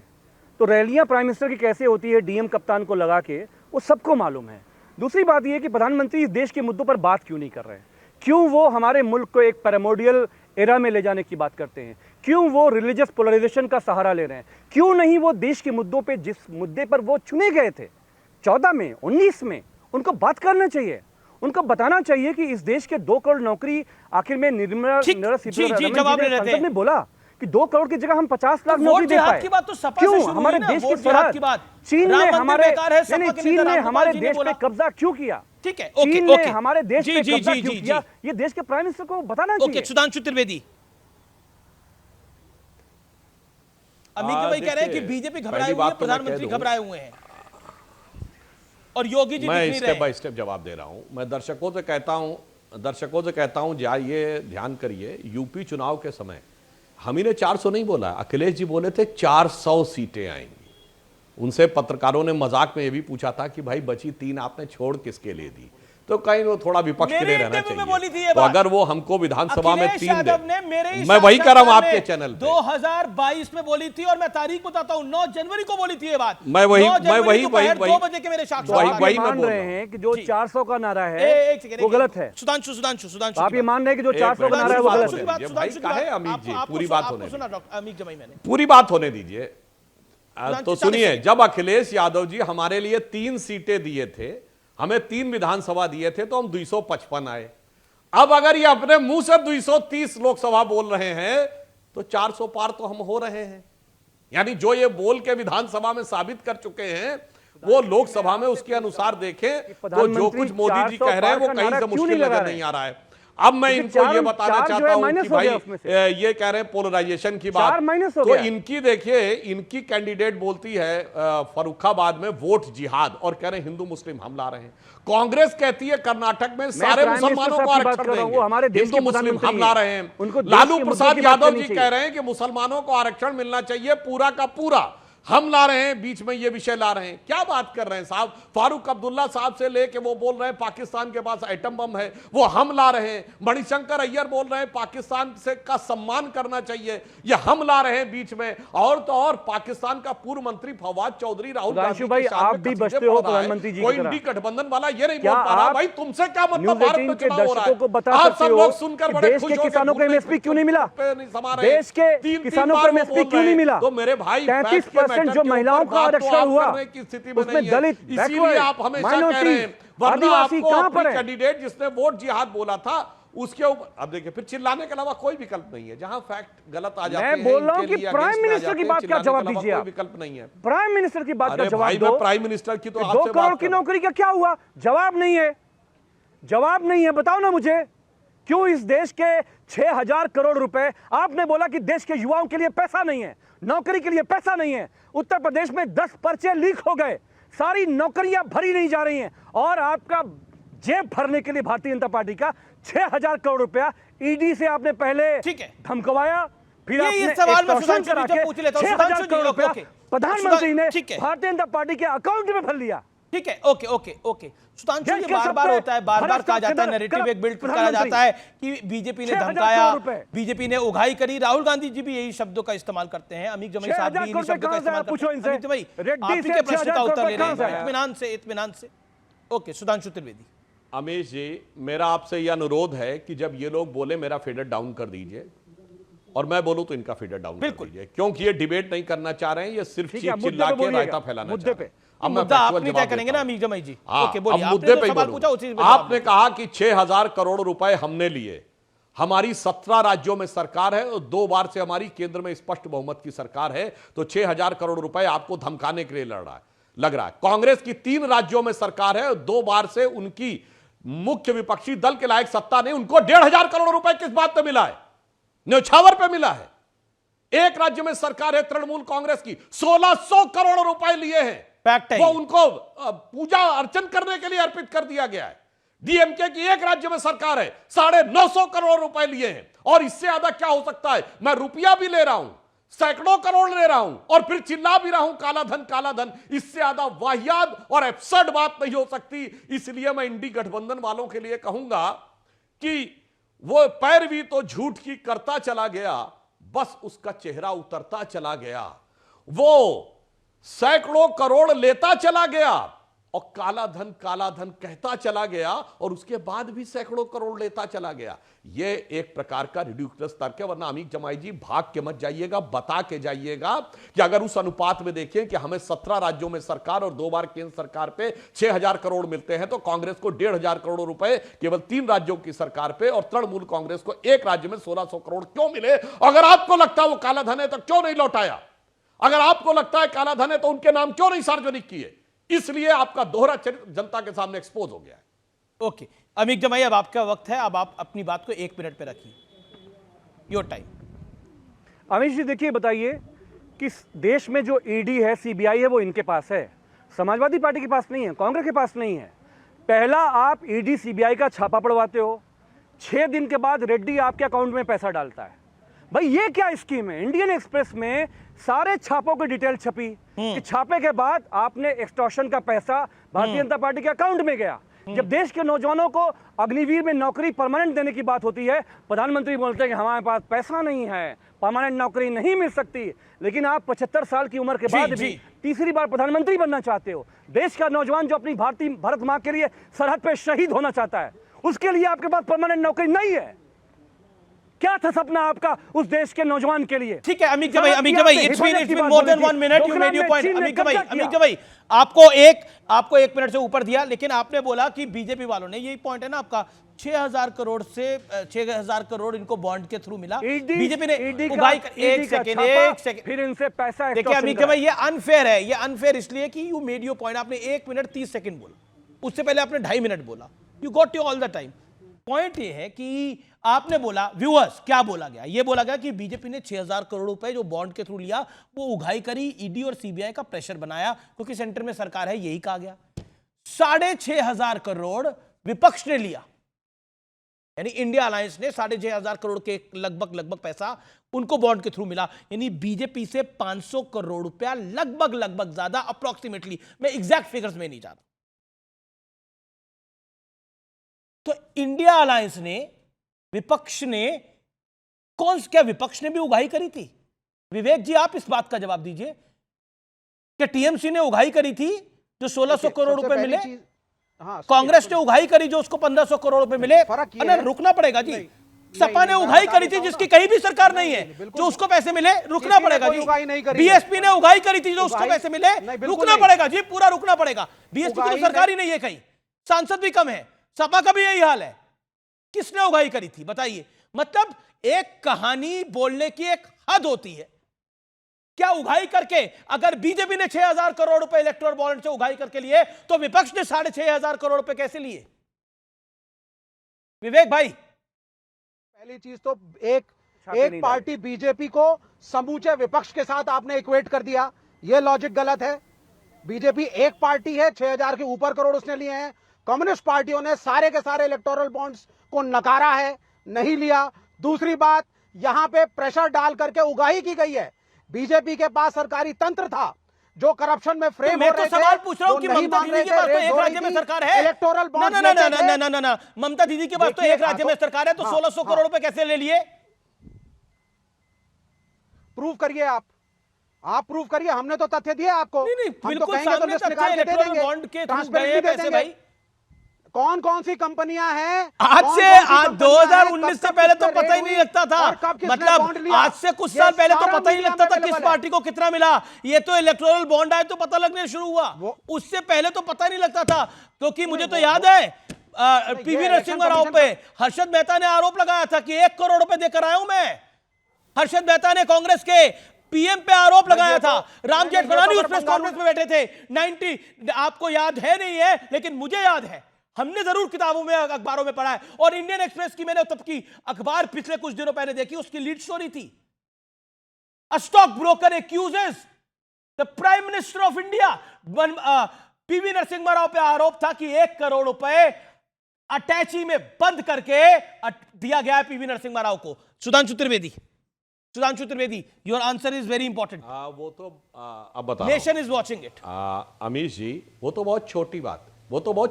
तो रैलियां प्राइम मिनिस्टर की कैसे होती है डीएम कप्तान को लगा के, वो सबको मालूम है। दूसरी बात यह कि प्रधानमंत्री इस देश के मुद्दों पर बात क्यों नहीं कर रहे हैं? क्यों वो हमारे मुल्क को एक पैरामोडियल एरा में ले जाने की बात करते हैं? क्यों वो रिलीजियस पोलराइजेशन का सहारा ले रहे हैं? क्यों नहीं वो देश के मुद्दों पे, जिस मुद्दे पर वो चुने गए थे 14 में 19 में, उनको बात करना चाहिए, उनको बताना चाहिए कि इस देश के 2 करोड़ नौकरी आखिर में निर्मला सीतारमण ने बोला कि 2 करोड़ की जगह हम 50 लाख नौकरी दे पाए। की बात तो सपा क्यों से शुरू हमारे हुई ना, देश वोट की जिहाद की बात, चीन ने हमारे चीन ने हमारे देश पे कब्जा क्यों किया? ठीक है, चीन ने हमारे देश पे कब्जा क्यों किया? ये देश के प्राइम मिनिस्टर को बताना चाहिए। सुधांशु त्रिवेदी। अमीक भाई कह रहे हैं कि बीजेपी घबराए हुए हैं, प्रधानमंत्री घबराए हुए हैं, और योगी जी मैं स्टेप बाय स्टेप जवाब दे रहा हूं। मैं दर्शकों से कहता हूं जाइए ध्यान करिए, यूपी चुनाव के समय हम ही ने 400 नहीं बोला, अखिलेश जी बोले थे 400 सीटें आएंगी। उनसे पत्रकारों ने मजाक में ये भी पूछा था कि भाई बची 3 आपने छोड़ किसके लिए दी, तो कहीं वो थोड़ा विपक्ष के लिए रहना चाहिए। तो अगर वो हमको विधानसभा में 3 दे, मैं वही कर रहा हूं आपके चैनल पे, 2022 में बोली थी, और मैं तारीख बताता हूं 9 जनवरी को बोली थी ये बात। मैं वही 2 बजे के मेरे साक्षात्कार मान रहे हैं कि जो 400 का नारा है वो गलत है। सुधांशु आप ये मान रहे हैं कि जो 400 का नारा है वो गलत है? अमित जी पूरी बात होने दीजिए, पूरी बात होने दीजिए। तो सुनिए, जब अखिलेश यादव जी हमारे लिए 3 सीटें दिए थे, हमें 3 विधानसभा दिए थे, तो हम 255 आए। अब अगर ये अपने मुंह से 230 लोकसभा बोल रहे हैं तो 400 पार तो हम हो रहे हैं। यानी जो ये बोल के विधानसभा में साबित कर चुके हैं, वो लोकसभा में उसके अनुसार देखें तो जो कुछ मोदी जी कह रहे हैं वो कहीं से मुश्किल नजर नहीं आ रहा है। अब मैं इनको ये बताना चाहता हूं कि भाई ये कह रहे हैं पोलराइजेशन की बात, तो इनकी देखिए, इनकी कैंडिडेट बोलती है फर्रुखाबाद में वोट जिहाद, और कह रहे हैं हिंदू मुस्लिम हम ला रहे हैं। कांग्रेस कहती है कर्नाटक में सारे मुसलमानों को आरक्षण देंगे, हिंदू मुस्लिम हम ला रहे हैं। लालू प्रसाद यादव जी कह रहे हैं कि मुसलमानों को आरक्षण मिलना चाहिए पूरा का पूरा, हम ला रहे हैं, बीच में ये विषय ला रहे हैं। क्या बात कर रहे हैं साहब? फारूक अब्दुल्ला साहब से लेके वो बोल रहे हैं पाकिस्तान के पास एटम बम है, वो हम ला रहे हैं। मणिशंकर अय्यर बोल रहे हैं पाकिस्तान से का सम्मान करना चाहिए, ये हम ला रहे हैं बीच में। और तो और पाकिस्तान का पूर्व मंत्री फवाद चौधरी राहुल गांधी भाई आप भी बचते हो प्रधानमंत्री जी, कोई इंडी गठबंधन वाला ये नहीं बोल पा रहा। भाई तुमसे क्या मतलब? भारत में चुनाव हो रहा है, आप सब लोग सुनकर बड़े खुश हो गए। किसानों को एमएसपी क्यों नहीं मिला? देश के किसानों को एमएसपी क्यों नहीं मिला? तो मेरे भाई 33% जो महिलाओं का आरक्षण हुआ उसमें दलित, इसीलिए आप हमेशा कह रहे हैं, वरना आपको अपनी कैंडिडेट जिसने वोट जिहाद बोला था उसके ऊपर, अब देखिए फिर चिल्लाने के अलावा कोई विकल्प नहीं है। जहां फैक्ट गलत आ जाते हैं, मैं बोल रहा हूं कि प्राइम मिनिस्टर की बात का जवाब दीजिए। कोई विकल्प नहीं है, प्राइम मिनिस्टर की बात का जवाब दो। प्राइम मिनिस्टर की तो 2 करोड़ की नौकरी का क्या हुआ? जवाब नहीं है, जवाब नहीं है। बताओ ना मुझे, क्यों इस देश के 6000 करोड़ रुपए, आपने बोला कि देश के युवाओं के लिए पैसा नहीं है, नौकरी के लिए पैसा नहीं है। उत्तर प्रदेश में 10 पर्चे लीक हो गए, सारी नौकरियां भरी नहीं जा रही हैं, और आपका जेब भरने के लिए भारतीय जनता पार्टी का 6000 करोड़ रुपया ईडी से आपने पहले धमकवाया, फिर ये आपने सवाल मैं extortion सुधांशु जी करा से के पूछ लेता हूं। 6,000 सुधांशु जी, करोड़ रुपया ओके। प्रधानमंत्री ने ठीक है। भारतीय जनता पार्टी के अकाउंट में भर लिया। ठीक है, ओके ओके ओके। सुधांशु जी, बार बार होता है, बार बार कहा जाता है, नैरेटिव एक बिल्ड करा जाता है कि बीजेपी ने धमकाया, बीजेपी ने उगाही करी। राहुल गांधी जी भी यही शब्दों का इस्तेमाल करते हैं, अमित जमाई साहब भी इन्हीं शब्दों का इस्तेमाल करते हैं। अमित जमाई, आप ही के प्रश्न का उत्तर ले रहे हैं, इत्मीनान से। ओके, सुधांशु त्रिवेदी। अमीश जी, मेरा आपसे यह अनुरोध है कि जब ये लोग बोले मेरा फीडर डाउन कर दीजिए और मैं बोलूं तो इनका फीडर डाउन कर दीजिए, क्योंकि ये डिबेट नहीं करना चाह रहे हैं, ये सिर्फ चिल्ला के रायता फैलाना चाह रहे हैं। अब मुद्दा आप नहीं तय करेंगे ना अमीर जमाई जी? ओके, बोलिए। अब मुद्दे पे ही बोलूं। आपने कहा कि 6,000 करोड़ रुपए हमने लिए, हमारी 17 राज्यों में सरकार है और 2 बार से हमारी केंद्र में स्पष्ट बहुमत की सरकार है, तो 6,000 करोड़ रुपए आपको धमकाने के लिए लग रहा है। कांग्रेस की 3 राज्यों में सरकार है और 2 बार से उनकी मुख्य विपक्षी दल के लायक सत्ता नहीं, उनको 1,500 करोड़ रुपए किस बात पे मिला है? न्यौछावर पे मिला है। एक राज्य में सरकार है तृणमूल कांग्रेस की, 1,600 करोड़ रुपए लिए हैं, वो उनको पूजा अर्चन करने के लिए अर्पित कर दिया गया है। डीएमके की एक राज्य में सरकार है, 950 करोड़ रुपए लिए हैं, और इससे ज्यादा क्या हो सकता है? मैं रुपया भी ले रहा हूं, सैकड़ों करोड़ ले रहा हूं और फिर चिल्ला भी रहा हूं काला धन काला धन। इससे ज्यादा वाहियात और एब्सर्ड बात नहीं हो सकती। इसलिए मैं इंडी गठबंधन वालों के लिए कहूंगा कि वो पैरवी तो झूठ की करता चला गया, बस उसका चेहरा उतरता चला गया। वो सैकड़ों करोड़ लेता चला गया और काला धन कहता चला गया, और उसके बाद भी सैकड़ों करोड़ लेता चला गया। यह एक प्रकार का रिड्यूक्लस तर्क है। वरना अमित जमाई जी, भाग के मत जाइएगा, बता के जाइएगा कि अगर उस अनुपात में देखें कि हमें 17 राज्यों में सरकार और 2 बार केंद्र सरकार पे 6,000 करोड़ मिलते हैं, तो कांग्रेस को 1,500 करोड़ रुपए केवल 3 राज्यों की सरकार पे और तृणमूल कांग्रेस को एक राज्य में 1,600 करोड़ क्यों मिले? अगर आपको लगता है वो काला धन है तो क्यों नहीं लौटाया? अगर आपको लगता है काला धन है तो उनके नाम क्यों नहीं सार्वजनिक किए? इसलिए आपका दोहरा चरित्र जनता के सामने एक्सपोज हो गया है। ओके, अमित जमाई, अब आपका वक्त है, अब आप अपनी बात को 1 मिनट पे रखिए, योर टाइम। अमित जी, देखिए, बताइए कि देश में जो ईडी है, सीबीआई है, वो इनके पास है, समाजवादी पार्टी के पास नहीं है, कांग्रेस के पास नहीं है। पहला आप ईडी सीबीआई का छापा पड़वाते हो, 6 दिन के बाद रेड्डी आपके अकाउंट में पैसा डालता है। भाई, ये क्या स्कीम है? इंडियन एक्सप्रेस में सारे छापों की डिटेल छपी कि छापे के बाद आपने एक्सटॉर्शन का पैसा भारतीय जनता पार्टी के अकाउंट में गया। जब देश के नौजवानों को अग्निवीर में नौकरी परमानेंट देने की बात होती है, प्रधानमंत्री बोलते हैं कि हमारे पास पैसा नहीं है, परमानेंट नौकरी नहीं मिल सकती। लेकिन आप 75 साल की उम्र के बाद भी तीसरी बार प्रधानमंत्री बनना चाहते हो। देश का नौजवान जो अपनी भारत माँ के लिए सरहद पे शहीद होना चाहता है, उसके लिए आपके पास परमानेंट नौकरी नहीं है। क्या था सपना आपका उस देश के नौजवान के लिए? ठीक है Amit Jamai, it's been more than 1 minute, you made your point. Amit Jamai, आपको एक मिनट से ऊपर दिया, लेकिन आपने बोला कि बीजेपी वालों ने, यही पॉइंट है ना आपका, 6,000 करोड़ से 6,000 करोड़ इनको बॉन्ड के थ्रू मिला। बीजेपी ने एक सेकंड फिर इनसे पैसा। देखिए अमित जमाई, ये अनफेयर है, ये अनफेयर इसलिए कि यू मेड योर पॉइंट। आपने 1 मिनट 30 सेकंड बोला, उससे पहले आपने 2.5 मिनट बोला, you got your all the time. Point ये है कि आपने बोला, व्यूअर्स, क्या बोला गया? ये बोला गया कि बीजेपी ने 6,000 करोड़ रुपए जो बॉन्ड के थ्रू लिया, वो उगाही करी, ईडी और सीबीआई का प्रेशर बनाया क्योंकि सेंटर में सरकार है, यही कहा गया। 6,500 करोड़ विपक्ष ने लिया, यानी इंडिया अलायंस ने 6,500 करोड़ के लगभग पैसा उनको बॉन्ड के थ्रू मिला। यानी बीजेपी से 500 करोड़ रुपया लगभग ज्यादा, अप्रोक्सीमेटली, मैं एग्जैक्ट फिगर्स में नहीं जाता। तो इंडिया अलायंस ने, विपक्ष ने, क्या विपक्ष ने भी उगाही करी थी? विवेक जी, आप इस बात का जवाब दीजिए कि टीएमसी ने उगाही करी थी जो 1,600 करोड़ रुपए मिले, कांग्रेस ने उगाही करी जो उसको 1,500 करोड़ रुपए मिले। अरे रुकना पड़ेगा जी। सपा ने उगाही करी थी जिसकी कहीं भी सरकार नहीं है, जो उसको पैसे मिले, रुकना पड़ेगा जी। बीएसपी ने उगाही करी थी जो उसको पैसे मिले, रुकना पड़ेगा जी, पूरा रुकना पड़ेगा। बीएसपी की तो सरकार ही नहीं है, कहीं सांसद भी कम है, सपा का भी यही हाल है। किसने उगाही करी थी बताइए? मतलब एक कहानी बोलने की एक हद होती है। क्या उगाही करके, अगर बीजेपी ने 6,000 करोड़ रुपए इलेक्टोरल बॉन्ड से उगाही करके लिए, तो विपक्ष ने 6,500 करोड़ रुपए कैसे लिए? विवेक भाई, पहली चीज तो एक पार्टी बीजेपी को समूचे विपक्ष के साथ आपने इक्वेट कर दिया, यह लॉजिक गलत है। बीजेपी एक पार्टी है, 6,000 के ऊपर करोड़ उसने लिए हैं। कम्युनिस्ट पार्टियों ने सारे के सारे इलेक्टोरल बॉन्ड्स को नकारा है, नहीं लिया। दूसरी बात, यहां पे प्रेशर डाल करके उगाही की गई है। बीजेपी के पास सरकारी तंत्र था जो करप्शन में फ्रेम मैं तो सवाल पूछ रहा हूं कि ममता दीदी के पास तो एक राज्य में सरकार है। इलेक्टोरल बॉन्ड ना ममता दीदी के पास तो एक राज्य में सरकार है, तो 1600 करोड़ रुपए कैसे ले लिए? प्रूव करिए आप प्रूव करिए। हमने तो तथ्य दिए आपको। नहीं, हम तो बिल्कुल कहेंगे तो सामने लिस्ट तथ्य निकाल के दे इलेक्टोरल देंगे। बॉन्ड के थ्रू गए ट्रांसपेरेंटली दे पैसे देंगे। भाई। कौन कौन सी कंपनियां हैं? आज कौन से कौन सी आज कंपनियां हैं? 2019 से कब पहले तो किसने पता ही रेड नहीं हुई लगता था। और कब किसने बॉन्ड मतलब लिया? आज से कुछ ये साल पहले तो सारा पता ही नहीं मीडिया लगता था में किस available है। पार्टी को कितना मिला। ये तो इलेक्टोरल बॉन्ड आए तो पता लगने शुरू हुआ, उससे पहले तो पता नहीं लगता था। क्योंकि मुझे तो याद है पीवी नरसिम्हा राव पे हर्षद मेहता ने आरोप लगाया था कि 1 करोड़ रुपए देकर आया हूं मैं। हर्षद मेहता ने कांग्रेस के पीएम पे आरोप लगाया था। राम जेठमलानी उस प्रेस कॉन्फ्रेंस में बैठे थे। 90 आपको याद है नहीं है, लेकिन मुझे याद है, हमने जरूर किताबों में अखबारों में पढ़ा है। और इंडियन एक्सप्रेस की मैंने तब की अखबार पिछले कुछ दिनों पहले देखी, उसकी लीड स्टोरी थी, a stock broker accuses the prime minister of India. PV Narasimha Rao पे आरोप था कि 1 करोड़ रुपए अटैची में बंद करके दिया गया है पीवी नरसिम्हा राव को। Sudhanshu Trivedi, your answer is very important. वो तो अब बता, nation is watching it. Amish ji, वो तो बहुत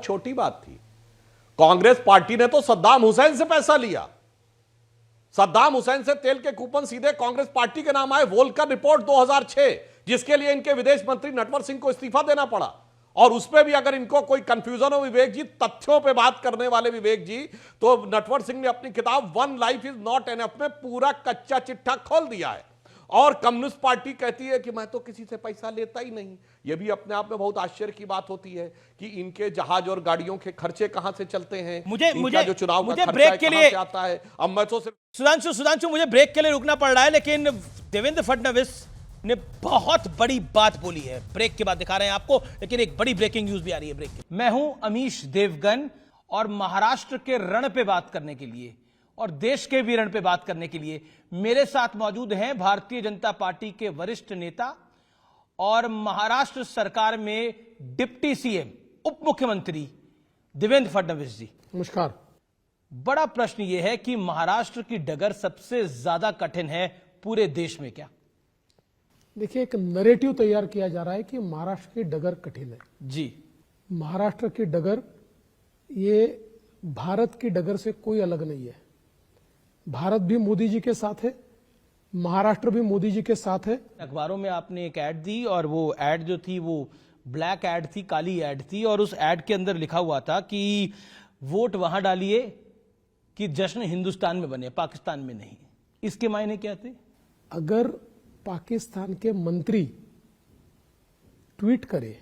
छोटी बात थी। कांग्रेस पार्टी ने तो सद्दाम हुसैन से पैसा लिया। सद्दाम हुसैन से तेल के कूपन सीधे कांग्रेस पार्टी के नाम आए। वोल्कर रिपोर्ट 2006, जिसके लिए इनके विदेश मंत्री नटवर सिंह को इस्तीफा देना पड़ा। और उस पे भी अगर इनको कोई कंफ्यूजन हो विवेक जी, तथ्यों पे बात करने वाले विवेक जी, तो नटवर सिंह ने अपनी किताब one life is not enough में पूरा कच्चा चिट्ठा खोल दिया है। और कम्युनिस्ट पार्टी कहती है कि मैं तो किसी से पैसा लेता ही नहीं। यह भी अपने आप में बहुत आश्चर्य की बात होती है कि इनके जहाज और गाड़ियों के खर्चे कहां से चलते हैं, इनका जो चुनाव का खर्चा है कहां से आता है। अब मैं तो सुधांशु मुझे ब्रेक के लिए रुकना पड़ रहा है, लेकिन देवेंद्र फडणवीस ने बहुत बड़ी बात बोली है। ब्रेक के बाद दिखा रहे हैं आपको, लेकिन एक बड़ी ब्रेकिंग न्यूज भी आ रही है ब्रेक के। मैं हूं अमीश देवगन और महाराष्ट्र के रण पे बात करने के लिए और देश के भी रण पे बात करने के लिए मेरे साथ मौजूद हैं भारतीय जनता पार्टी के वरिष्ठ नेता और महाराष्ट्र सरकार में डिप्टी सीएम उप मुख्यमंत्री देवेंद्र फडणवीस जी। नमस्कार। बड़ा प्रश्न यह है कि महाराष्ट्र की डगर सबसे ज्यादा कठिन है पूरे देश में क्या? देखिए, एक नैरेटिव तैयार किया जा रहा है कि महाराष्ट्र की डगर कठिन है। जी, महाराष्ट्र की डगर ये भारत की डगर से कोई अलग नहीं है। भारत भी मोदी जी के साथ है, महाराष्ट्र भी मोदी जी के साथ है। अखबारों में आपने एक ऐड दी और वो ऐड जो थी वो ब्लैक ऐड थी, काली ऐड थी, और उस ऐड के अंदर लिखा हुआ था कि वोट वहां डालिए कि जश्न हिंदुस्तान में बने, पाकिस्तान में नहीं। इसके मायने क्या थे? अगर पाकिस्तान के मंत्री ट्वीट करे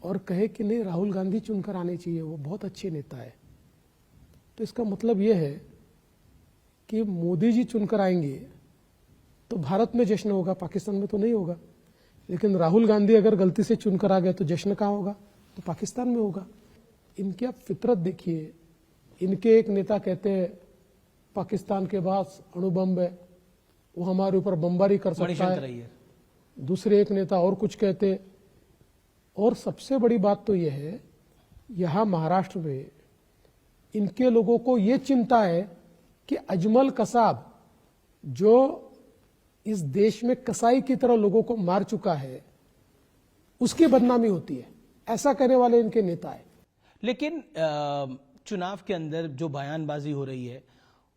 और कहे कि नहीं राहुल गांधी चुनकर आने चाहिए, वो बहुत अच्छे नेता है, तो इसका मतलब यह है कि मोदी जी चुनकर आएंगे तो भारत में जश्न होगा, पाकिस्तान में तो नहीं होगा। लेकिन राहुल गांधी अगर गलती से चुनकर आ गए तो जश्न कहाँ होगा? तो पाकिस्तान में होगा। इनकी आप फितरत देखिए। इनके एक नेता कहते हैं पाकिस्तान के पास अणुबम है, वो हमारे ऊपर बमबारी कर सकता है। दूसरे एक नेता और कुछ कहते। और सबसे बड़ी बात तो यह है, यहां महाराष्ट्र में इनके लोगों को यह चिंता है कि अजमल कसाब जो इस देश में कसाई की तरह लोगों को मार चुका है, उसकी बदनामी होती है। ऐसा करने वाले इनके नेता है। लेकिन चुनाव के अंदर जो बयानबाजी हो रही है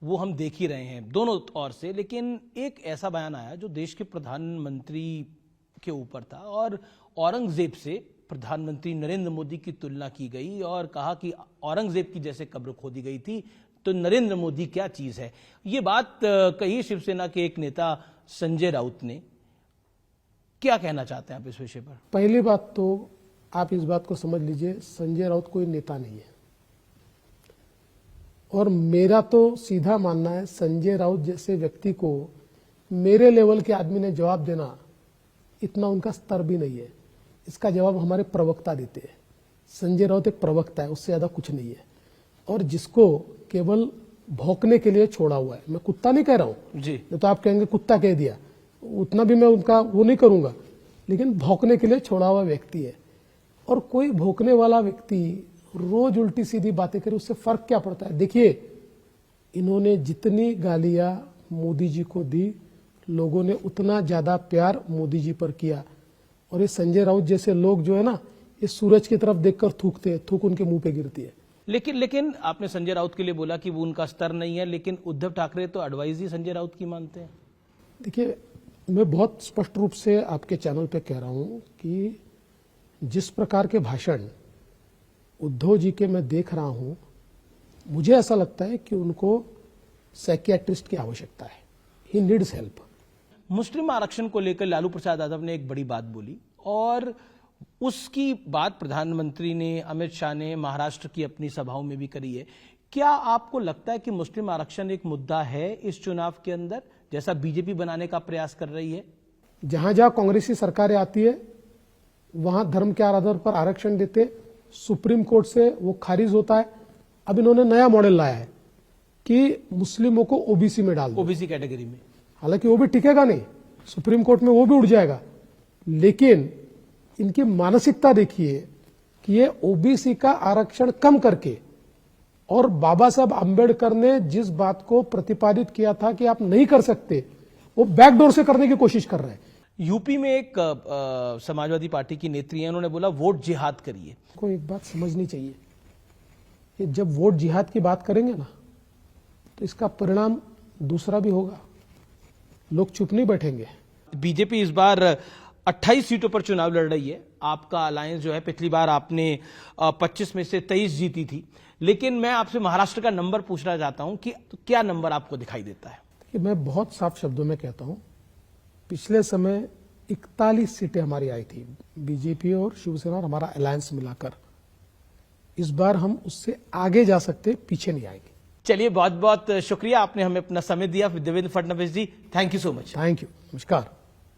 वो हम देख ही रहे हैं दोनों ओर से। लेकिन एक ऐसा बयान आया जो देश के प्रधानमंत्री के ऊपर था और औरंगजेब से प्रधानमंत्री नरेंद्र मोदी की तुलना की गई और कहा कि औरंगजेब की जैसे कब्र खोदी गई थी तो नरेंद्र मोदी क्या चीज है। ये बात कही शिवसेना के एक नेता संजय राउत ने। क्या कहना चाहते हैं आप इस विषय पर? पहली बात तो आप इस बात को समझ लीजिए, संजय राउत कोई नेता नहीं है। और मेरा तो सीधा मानना है, संजय राउत जैसे व्यक्ति को मेरे लेवल के आदमी ने जवाब देना, इतना उनका स्तर भी नहीं है। इसका जवाब हमारे प्रवक्ता देते हैं। संजय राउत एक प्रवक्ता है, उससे ज्यादा कुछ नहीं है। और जिसको केवल भौंकने के लिए छोड़ा हुआ है, मैं कुत्ता नहीं कह रहा हूं जी, तो आप कहेंगे कुत्ता कह दिया, उतना भी मैं उनका वो नहीं करूंगा, लेकिन भौंकने के लिए छोड़ा हुआ व्यक्ति है। और कोई भौंकने वाला व्यक्ति रोज उल्टी सीधी बातें करे, उससे फर्क क्या पड़ता है? देखिए, इन्होंने जितनी गालियां मोदी जी को दी, लोगों ने उतना ज्यादा प्यार मोदी जी पर किया। और ये संजय राउत जैसे लोग जो है ना, ये सूरज की तरफ देखकर थूकते हैं, थूक उनके मुंह पे गिरती है। लेकिन आपने संजय राउत के लिए बोला कि वो उनका स्तर नहीं है, लेकिन उद्धव ठाकरे तो एडवाइस ही संजय राउत की मानते हैं। देखिए, मैं बहुत स्पष्ट रूप से आपके चैनल पे कह रहा हूं कि जिस प्रकार के भाषण उद्धव जी के मैं देख रहा हूं, मुझे ऐसा लगता है कि उनको साइकियाट्रिस्ट की आवश्यकता है। He needs help. मुस्लिम आरक्षण को लेकर लालू प्रसाद यादव ने एक बड़ी बात बोली और उसकी बात प्रधानमंत्री ने, अमित शाह ने महाराष्ट्र की अपनी सभाओं में भी करी है। क्या आपको लगता है कि मुस्लिम आरक्षण एक मुद्दा है इस चुनाव के अंदर, जैसा बीजेपी बनाने का प्रयास कर रही है? जहां जहां कांग्रेसी सरकारें आती है वहां धर्म के आधार पर आरक्षण देते, सुप्रीम कोर्ट से वो खारिज होता है। अब इन्होंने नया मॉडल लाया है कि मुस्लिमों को ओबीसी में डाल दो, ओबीसी कैटेगरी में। हालांकि वो भी टिकेगा नहीं, सुप्रीम कोर्ट में वो भी उड़ जाएगा। लेकिन इनकी मानसिकता देखिए कि ये ओबीसी का आरक्षण कम करके, और बाबा साहब आंबेडकर ने जिस बात को प्रतिपादित किया था कि आप नहीं कर सकते, वो बैकडोर से करने की कोशिश कर रहे हैं। यूपी में एक समाजवादी पार्टी की नेत्री है, उन्होंने बोला वोट जिहाद करिए। को एक बात समझनी चाहिए कि जब वोट जिहाद की बात करेंगे ना, तो इसका परिणाम दूसरा भी होगा। लोग चुप नहीं बैठेंगे। बीजेपी इस बार 28 सीटों पर चुनाव लड़ रही है। आपका अलायंस जो है, पिछली बार आपने 25 में से 23 जीती थी, लेकिन मैं आपसे महाराष्ट्र का नंबर पूछना चाहता हूं कि क्या नंबर आपको दिखाई देता है? कि मैं बहुत साफ शब्दों में कहता हूं, पिछले समय 41 सीटें हमारी आई थी, बीजेपी और शिवसेना और हमारा अलायंस मिलाकर। इस बार हम उससे आगे जा सकते, पीछे नहीं आएंगे। चलिए, बहुत बहुत शुक्रिया, आपने हमें अपना समय दिया। Devendra Fadnavis ji, thank you so much. Thank you, नमस्कार।